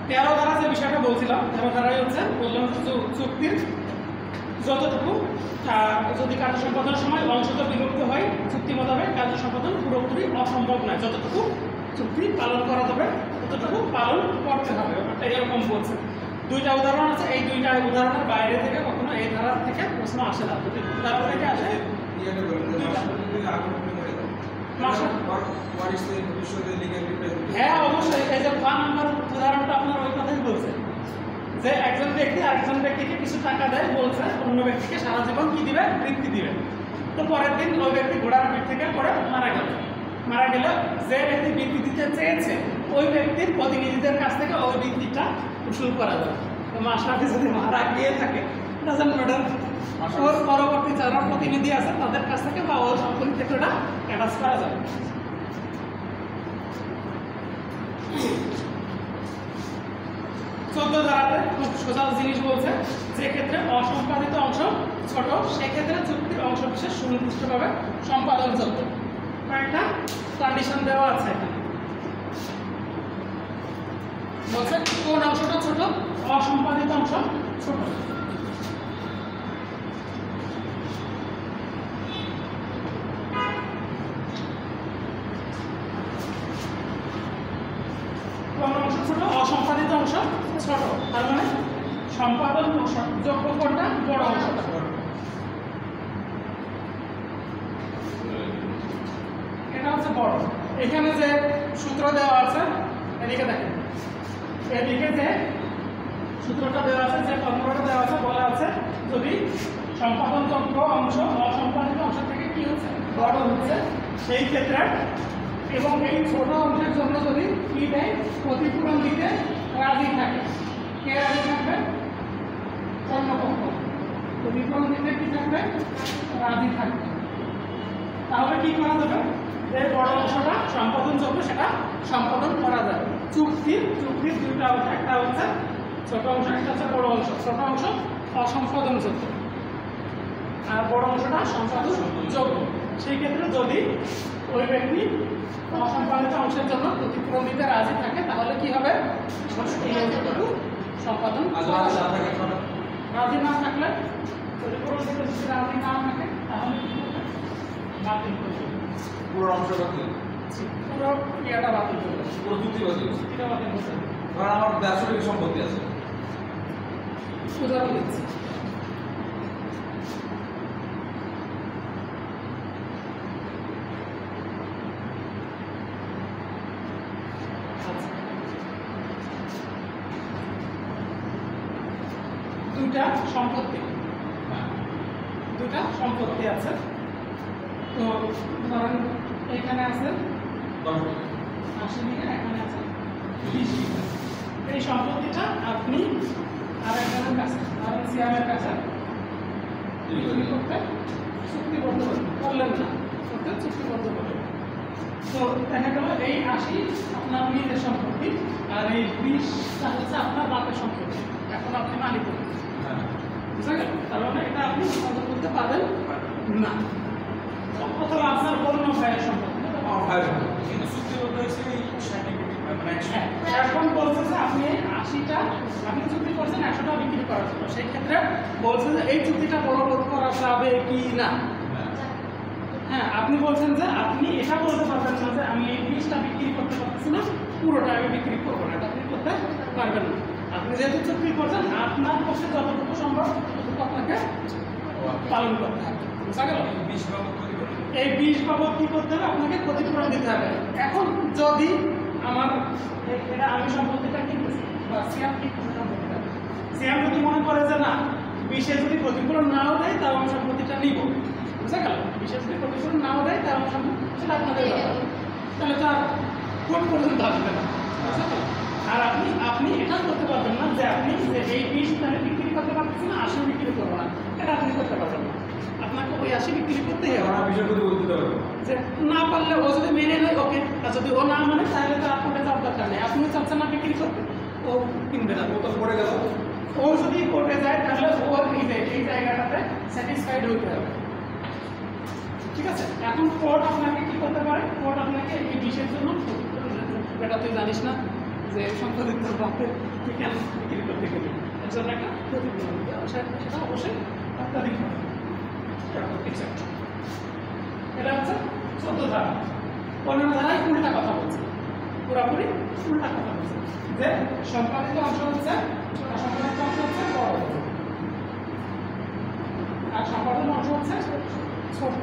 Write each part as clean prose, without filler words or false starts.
13 ধারা যে বিষয়টা বলছিলাম, 13 ধারায় হচ্ছে বললাম চুক্তির যতটুকু যদি কার্য সম্পাদনের সময় অংশত বিলুপ্ত হয় চুক্তি মোতাবেক কার্য সম্পাদন পুরোপুরি অসম্ভব নয়, যতটুকু চুক্তি পালন করা যাবে ততটুকু পালন করতে হবে, ব্যাপারটা এরকম বলছে। দুইটা উদাহরণ আছে, এই দুইটা উদাহরণের বাইরে থেকে কখনো এই ধারা থেকে প্রশ্ন আসে না, যদি উদাহরণ থেকে আসে হ্যাঁ অবশ্যই। এই যে 1 নম্বর উদাহরণটা আপনার ওই কথাই বলছে যে একজন ব্যক্তি আরেকজন ব্যক্তিকে কিছু টাকা দেয়, বলছে অন্য ব্যক্তিকে সারা জীবন কি দিবে, বৃত্তি দিবে। তো পরের দিন ওই ব্যক্তি ঘোড়ার পিঠ থেকে পড়ে মারা গেল। যে ব্যক্তি বৃত্তি দিতে চেয়েছে ওই ব্যক্তির প্রতিনিধিদের কাছ থেকে ওই বৃত্তিটা উসুল করা যাবে। তো মাশরাফি যদি মারা গিয়ে থাকে ডাজন্ট ম্যাটার, ওর পরবর্তী যারা প্রতিনিধি আছে তাদের কাছ থেকে বা ওর সম্পত্তি থেকে ওটা অ্যাটাচ করা যাবে। চোদ্দ ধারাতে খুব সোজা জিনিস বলছে, যে ক্ষেত্রে অসম্পাদিত অংশ ছোট সেক্ষেত্রে চুক্তির অংশ বিশেষ সুনির্দিষ্টভাবে সম্পাদনযোগ্য। কয়েকটা কন্ডিশন দেওয়া আছে এখানে, বলছে কোন অংশটা ছোট, অসম্পাদিত অংশ ছোট। কোন অংশ ছোট, অসম্পাদিত অংশ ছোট, তার মানে সম্পাদন যোগ্য কোনটা, বড় অংশটা। এটা হচ্ছে বড়। এখানে যে সূত্র দেওয়া আছে এদিকে দেখেন, এদিকে যে সূত্রটা দেওয়া আছে, যে ফর্মুলাটা দেওয়া আছে, বলা আছে যদি সম্পাদনযোগ্য অংশ অসম্পাদিত অংশ থেকে কি হচ্ছে, বড় হচ্ছে, সেই ক্ষেত্রে এবং এই ছোট অংশের জন্য যদি কি দেয়, ক্ষতিপূরণ দিতে রাজি থাকে। কে রাজি থাকবে? অন্য পক্ষ ক্ষতিপূরণ দিতে কি থাকবে, রাজি থাকবে। তাহলে কি করা যাবে, যে বড় অংশটা সম্পাদনযোগ্য সেটা সম্পাদন করা যাবে। চুক্তির দুইটা অংশ, একটা হচ্ছে ছোট অংশ, একটা হচ্ছে বড় অংশ। ছোট অংশ অসম্পাদনযোগ্য আর বড় অংশটা সম্পাদনযোগ্য। সেই ক্ষেত্রে যদি ওই ব্যক্তি অসম্পাদিত অংশের জন্য ক্ষতিপূরণ দিতে রাজি থাকে তাহলে কি হবে, সম্পাদন। রাজি না থাকলে, ক্ষতিপূরণ দিতে যদি রাজি না থাকে তাহলে বাতিল করবে, পুরো অংশটা কি, পুরো ক্রিয়াটা বাতিল করবে, পুরো চুক্তি বাতিল, চুক্তিটা বাতিল করবে। কারণ আমার 150 টাকা সম্পত্তি আছে। উদাহরণ দিচ্ছি, দুইটা সম্পত্তি আছে। তো ধরেন এখানে আছে 80 বিঘা, এখানে আছে 20 বিঘা। এই সম্পত্তিটা আপনি আরেকজনের কাছে, ধরেন সিয়ামের কাছে চুক্তিবদ্ধ করলেন না, চুক্তিবদ্ধ করলেন। তো দেখা গেল এই 80 আপনার নিজের সম্পত্তি আর এই 20টা হচ্ছে আপনার বাপের সম্পত্তি। এখন আপনি মালিক বুঝা গেল, তার মানে এটা আপনি হস্তান্তর করতে পারবেন না। অথবা আপনার অন্য ভাইয়ের সম্পত্তি, কিন্তু চুক্তিবদ্ধ হয়েছে এখন বলছে যে আপনি 80টা আপনি চুক্তি করছেন 100টা বিক্রি করার জন্য, সেই ক্ষেত্রে বলছে যে এই চুক্তিটা বলবৎ করা যাবে কি না। হ্যাঁ, আপনি বলছেন যে আপনি এটা বলতে পারবেন না যে আমি এই 20টা বিক্রি করতে পারতেছি না, পুরোটা আমি বিক্রি করবো না, এটা আপনি করতে পারবেন না। আপনি যেহেতু চুক্তি করছেন আপনার পক্ষে যতটুকু সম্ভব ততটুকু আপনাকে পালন করতে হবে। বুঝা গেল? এই 20 বাবদ কি করতে হবে, আপনাকে ক্ষতিপূরণ দিতে হবে। এখন যদি আমার এটা আমি সম্পত্তিটা কিনতেছি বা সিয়াম কিনতেছে সম্পত্তিটা, সিয়াম যদি মনে করে যে না 20-এ যদি ক্ষতিপূরণ নাও দেয় তাও আমি সম্পত্তিটা নিব, বুঝা গেল? 20-এ যদি ক্ষতিপূরণ নাও দেয় তাও আমি সম্পত্তি, সেটা আপনাদের ব্যাপার, তাহলে তো আর কোর্ট পর্যন্ত আসবে না, বুঝা গেল? আর আপনি এটা করতে পারবেন না যে আপনি যে এই 20 তাহলে বিক্রি করতে পারতেছেন না, 80 বিক্রি করবো না, এটা আপনি করতে পারবেন না। আপনাকে ওই 80 বিক্রি করতেই হবে। যে না পারলে ও যদি মেনে নেয় ওকে, আর যদি ও না মানে তাহলে তো আপনাকে যাওয়ার দরকার নেই। আপনি চাচ্ছেন না বিক্রি করতে, ও কিনবে না, ও তো পড়ে গেল। ও যদি কোর্টে যায় তাহলে ওর এই জায়গাটাতে স্যাটিসফাইড হতে হবে, ঠিক আছে? এখন কোর্ট আপনাকে কি করতে পারে, কোর্ট আপনাকে এই বিষয়ের জন্য, বেটা তুই জানিস না যে সম্পত্তি তোর বাপের তুই কেন বিক্রি করতে গেলি, এর জন্য একটা ক্ষতিপূরণ দিতে হবে, সেটা অবশ্যই একটা দিতে হবে। এটা হচ্ছে 14 ধারা। 15 ধারায় উল্টা কথা বলছে, পুরোপুরি উল্টা কথা বলছে যে সম্পাদিত অংশ হচ্ছে অসম্পাদিত অংশ হচ্ছে বড় আর সম্পাদন অংশ হচ্ছে ছোট,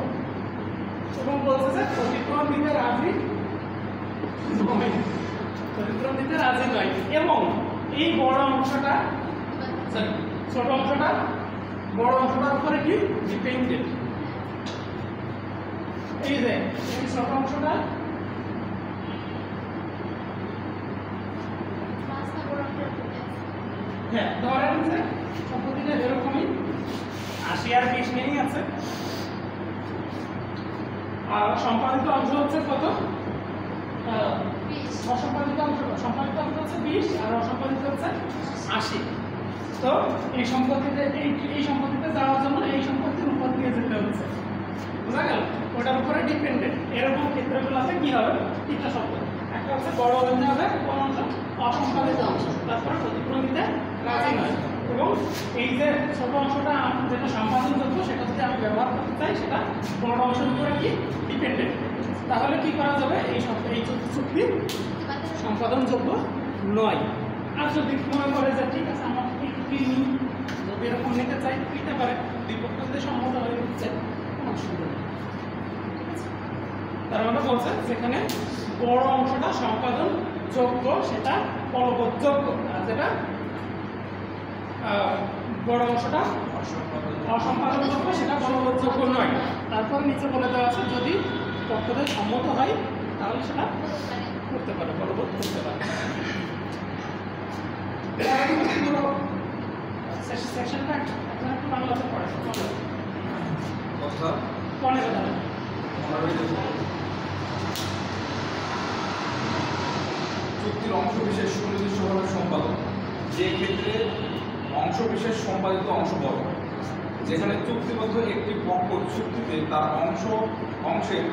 এবং বলছে যে ক্ষতিপূরণ দিতে রাজি নয়, ক্ষতিপূরণ দিতে রাজি নয়, এবং এই বড় অংশটা ছোট অংশটা বড় অংশটার উপরে কি ডিপেন্ডেন্ট। এই যে এই ছোট অংশটা হ্যাঁ ধরেন যে সম্পত্তিটা এরকমই 80 আর 20 নিয়েই আছে, আর সম্পাদিত অংশ হচ্ছে কত? অসম্পাদিত অংশ হচ্ছে 20 আর অসম্পাদিত হচ্ছে 80। তো এই সম্পত্তিতে যাওয়ার জন্য এই সম্পত্তির উপর দিয়ে যেতে হচ্ছে, বুঝা গেল? ওটার উপরে ডিপেন্ডেন্ট। এরকম ক্ষেত্রগুলোতে কি হবে? তিনটা শব্দ, একটা হচ্ছে বড় হতে হবে কোন অংশ? অসম্পাদিত অংশ, তারপরে ক্ষতিপূরণ দিতে রাজি নয়, এবং এই যে ছোট অংশটা যেটা সম্পাদনযোগ্য সেটা যদি আমি ব্যবহার করতে চাই সেটা বড় অংশের উপরে কি ডিপেন্ডেন্ট। তাহলে কি করা যাবে? এই চুক্তি সম্পাদনযোগ্য নয়। আর যদি মনে করে যে ঠিক আছে আমার কিনি, যদি এরকম নিতে চাই নিতে পারে, দুই পক্ষ যদি সম্মত হয়ে নিতে চাই কোনো অসুবিধা নেই। তার মানে বলছে যেখানে বড় অংশটা সম্পাদন যোগ্য সেটা বলবৎযোগ্য, আর যেটা বড় অংশটা অসম্পাদনযোগ্য সেটা বলবৎযোগ্য নয়। তারপর নিচে বলে দেওয়া আছে যদি পক্ষদের সম্মত হয় তাহলে সেটা করতে পারে, বলবৎ করতে পারে। সেকশনটা একটু বাংলাতে পড়ে চুক্তির অংশ বিশেষ সুনির্দিষ্টভাবে সম্পাদন, যে ক্ষেত্রে অংশ বিশেষ সম্পাদিত অংশ বড়, যেখানে চুক্তিবদ্ধ একটি পক্ষ চুক্তিতে তার অংশের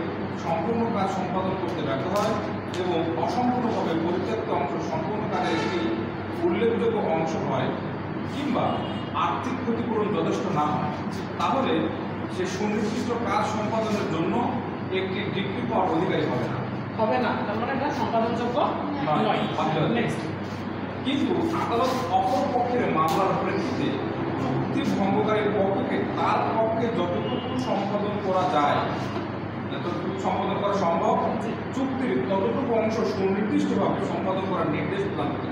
সম্পূর্ণ কাজ সম্পাদন করতে ব্যর্থ হয় এবং অসম্পূর্ণভাবে পরিত্যক্ত অংশ সম্পূর্ণ কাজের একটি উল্লেখযোগ্য অংশ হয়, কিংবা আর্থিক ক্ষতিপূরণ যথেষ্ট না হয়, তাহলে সে সুনির্দিষ্ট কাজ সম্পাদনের জন্য একটি ডিক্রি পাওয়ার অধিকারী হবে না। তার মানে এটা সম্পাদনযোগ্য নয়। নেক্সট, কিন্তু আদালত অপর পক্ষের মামলার প্রেক্ষিতে চুক্তি ভঙ্গকারী পক্ষকে তার পক্ষে যতটুকু সম্পাদন করা যায়, যতটুকু সম্পাদন করা সম্ভব, চুক্তির ততটুকু অংশ সুনির্দিষ্টভাবে সম্পাদন করার নির্দেশ প্রদান করতে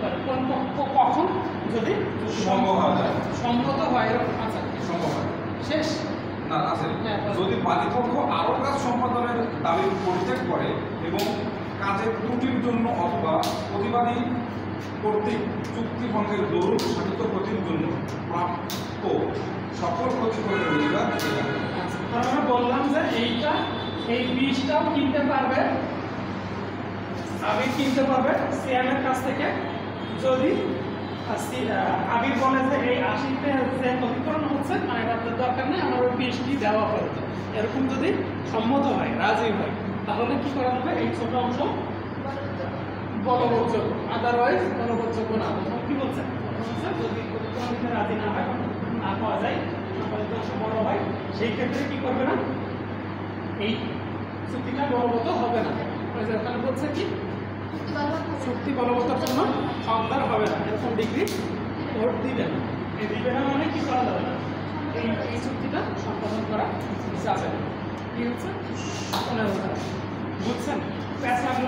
পারে। কোন পক্ষ কখন? যদি সম্ভব হওয়া যায়, সম্মত হয়, এরকম আচ্ছা সম্ভব হয়। শেষ না আছে, যদি বাদীপক্ষ আরও কাজ সম্পাদনের দাবি পরিত্যাগ করে এবং কাজের ত্রুটির জন্য অথবা প্রতিবাদী কর্তৃক চুক্তি ভঙ্গের দরুন সাধিত ক্ষতির জন্য প্রাপ্ত সকল ক্ষতিপূরণের অধিকার। আমরা বললাম যে এই বীজটাও কিনতে পারবে, আবির কিনতে পারবে সিয়ামের কাছ থেকে, যদি আবির বলে যে এই 80তে যে ক্ষতিপূরণ হচ্ছে মানে এটা দরকার নেই, আমার ওই বীজটি দেওয়া হতো, এরকম যদি সম্মত হয়, রাজি হয়, তাহলে কি করা হবে? এই ছোট অংশ বলবৎযোগ্য, আদারওয়াইজ বলবৎযোগ্য না। প্রথম কি বলছে? যদি ক্ষতিপূরণ দিতে রাজি না হয়, না পাওয়া যায়, সম্পাদিত অংশ বড় হয়, সেই ক্ষেত্রে কি করবে না? এই চুক্তিটা বলবৎ হবে না। ওখানে বলছে কি চুক্তি বলবৎের জন্য হকদার হবে না, এরকম ডিগ্রি ভোট দিবে না। এই দিবে না মানে কি করা যাবে না, এই চুক্তিটা সম্পাদন করা যাবে না। কি হচ্ছে? বুঝছেন? প্যাচ লাগলো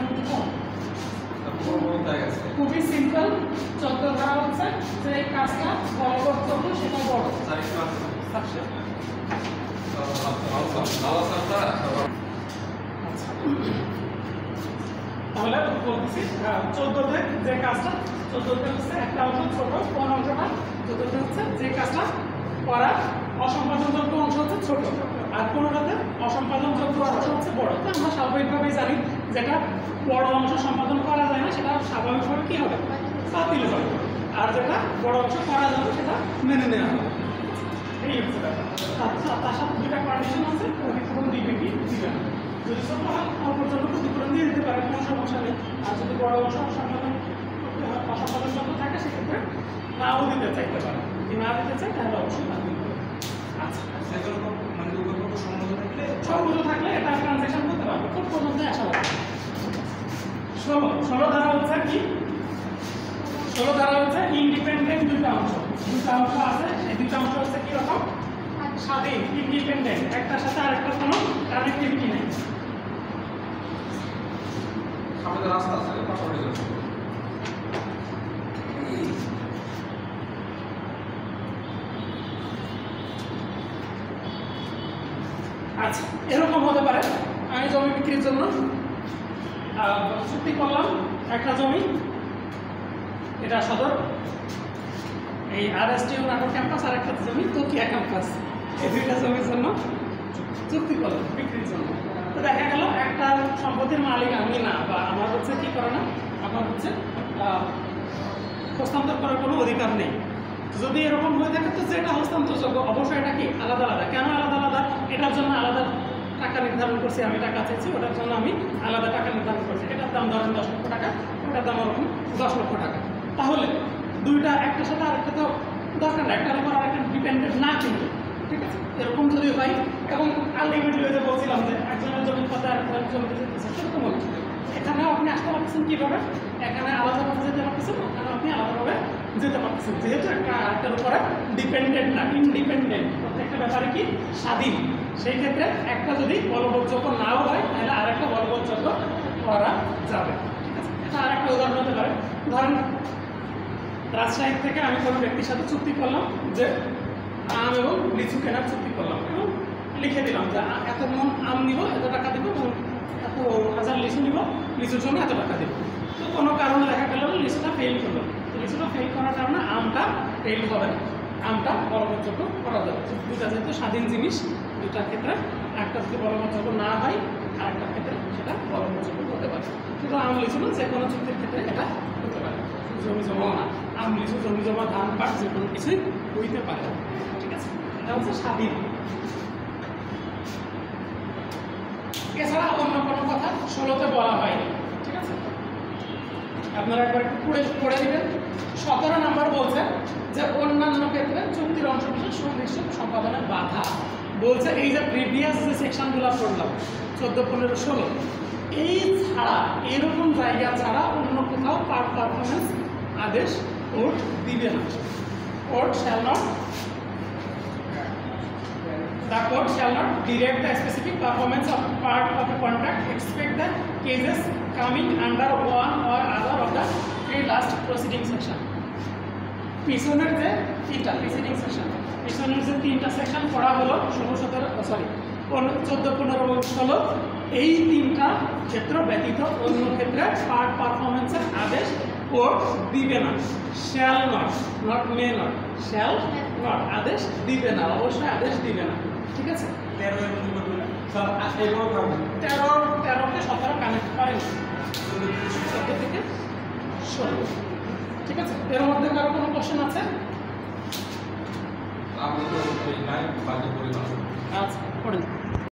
খুবই সিম্পল। 14 ধারা হচ্ছে যে এই কাজটা বলবৎযোগ্য সেটা বড়। তাহলে বলতেছি 14তে যে কাজটা, 14তে হচ্ছে একটা অংশ ছোট, কোন অংশটা? 14তে হচ্ছে যে কাজটা করা অসম্পাদনযোগ্য অংশ হচ্ছে ছোট, আর কোনটাতে অসম্পাদনযোগ্য অংশ হচ্ছে বড়। তো আমরা স্বাভাবিকভাবেই জানি যেটা বড় অংশ সম্পাদন করা যায় না সেটা স্বাভাবিকভাবে কি হবে? বাতিল হবে, আর যেটা বড় অংশ করা যাবে সেটা মেনে নেওয়া হবে। এই হচ্ছে ব্যাপার। তার সাথে দুটা কন্ডিশন আছে, ক্ষতিপূরণ দিবে কি দিবে না। যদি ছোট হয় অল্পর জন্য ক্ষতিপূরণ দিয়ে দিতে পারে, কোনো সমস্যা নেই। আর যদি বড় অংশ সম্পাদন দিতে চাইতে পারে, যদি না দিতে চাই তাহলে অবশ্যই বাতিল করবে। আচ্ছা, মানে উভয় পক্ষ সম্মত থাকলে এটা ট্রানজ্যাকশন করতে পারবে, কোর্ট পর্যন্ত আসা লাগবে। 16 ধারা হচ্ছে কি? 16 ধারা হচ্ছে ইন্ডিপেন্ডেন্ট দুইটা অংশ আছে। এই দুইটা অংশ হচ্ছে কি রকম? স্বাধীন, ইন্ডিপেন্ডেন্ট, একটার সাথে আরেকটার কোনো কানেক্টিভিটি নেই। সামনে রাস্তা আছে, পাশাপাশি যাচ্ছে। আচ্ছা, এরকম হতে পারে আমি জমি বিক্রির জন্য চুক্তি করলাম একটা জমি, এটা সদর এই RSTU নাটোর ক্যাম্পাস, আর একটা জমি তকিয়া ক্যাম্পাস, এই দুইটা জমির জন্য চুক্তি করলাম বিক্রির জন্য। তো দেখা গেল একটা সম্পত্তির মালিক আমি না, বা আমার হচ্ছে কি করে না, আমার হচ্ছে হস্তান্তর করার কোনো অধিকার নেই। যদি এরকম হয়ে থাকে তো যেটা হস্তান্তরযোগ্য অবশ্যই এটা কি আলাদা আলাদা। কেন আলাদা আলাদা? এটার জন্য আলাদা টাকা নির্ধারণ করছি, আমি টাকা চাইছি, ওটার জন্য আমি আলাদা টাকা নির্ধারণ করছি। এটার দাম ধরেন 10 লক্ষ টাকা, ওটার দাম ওরকম 10 লক্ষ টাকা। তাহলে দুইটা একটার সাথে আরেকটা তো দরকার না, একটার উপর আরেকটা ডিপেন্ডেন্ট না, কিন্তু ঠিক আছে এরকম যদি হয় এবং আলটিমেটলি যে বলছিলাম যে একজনের জমির কথা আরেকজনের জমিতে যেতেছে, সেরকম হচ্ছে। এখানেও আপনি আসতে পারতেছেন কীভাবে? এখানে আলাদাভাবে যেতে পারতেছেন, ওখানে আপনি আলাদাভাবে যেতে পারতেছেন, যেহেতু একটা আরেকটার উপরে ডিপেন্ডেন্ট না, ইনডিপেন্ডেন্ট, প্রত্যেকটা ব্যাপারে কি স্বাধীন। সেই ক্ষেত্রে একটা যদি বলবৎযোগ্য নাও হয় তাহলে আরেকটা বলবৎযোগ্য করা যাবে, ঠিক আছে। এটা আরেকটা উদাহরণ হতে পারে, ধরেন রাজশাহী থেকে আমি কোনো ব্যক্তির সাথে চুক্তি করলাম যে আম এবং লিচু কেনার চুক্তি করলাম, এবং লিখে দিলাম যে এত মন আম নিব, এত টাকা দেবো, এবং এত হাজার লিচু নিব, লিচুর জন্য এত টাকা দেবো। তো কোনো কারণে দেখা গেল লিচুটা ফেল করলো, লিচুটা ফেল করার কারণে আমটা ফেল হবে না, আমটা বলবৎযোগ্য করা যাবে। দুটা যেহেতু স্বাধীন জিনিস, দুটার ক্ষেত্রে একটা যদি বলবৎযোগ্য না হয় আর একটা ক্ষেত্রে সেটা বলবৎযোগ্য হতে পারে। শুধু আম লিচু না, যে কোনো চুক্তির ক্ষেত্রে এটা হতে পারে। জমি জমাও না, আম লিচু, জমি জমা, ধান, পাট, যে কোনো কিছুই হইতে পারে, ঠিক আছে। এটা হচ্ছে স্বাধীন। এছাড়া অন্য কোনো কথা 16তে বলা হয়নি, ঠিক আছে। আপনারা একবার একটু পড়ে দিবেন। 17 নম্বর বলছে যে অন্যান্য ক্ষেত্রে চুক্তির অংশবিশেষ সুনিশ্চিত সম্পাদনের বাধা বলছে। এই যে প্রিভিয়াস যে সেকশনগুলো পড়লাম 14, 15, 16, এই ছাড়া এরকম জায়গা ছাড়া অন্য কোথাও পারফরমেন্স আদেশ কোর্ট দিবে না। Court shall not, the court shall not direct the specific performance of part of a contract except the cases coming under one or other of the three last proceeding section. পিছনের যে তিনটা preceding section, পিছনের যে তিনটা section পড়া হলো 16, 17, sorry 14, 15, 16, এই তিনটা ক্ষেত্র ব্যতীত অন্য ক্ষেত্রে পার্ট পারফরমেন্সের আদেশ কোর্ট দিবে না। Shall not, not may not, shall not, আদেশ দিবে না, অবশ্যই আদেশ দিবে না, ঠিক আছে। 13কে 17 কানেক্ট করেন, 14 থেকে 16, ঠিক আছে। এর মধ্যে কারো কোনো কোশ্চেন আছে? আপনি তো নাই বাকি পরিমাণ আচ্ছা, পড়েন।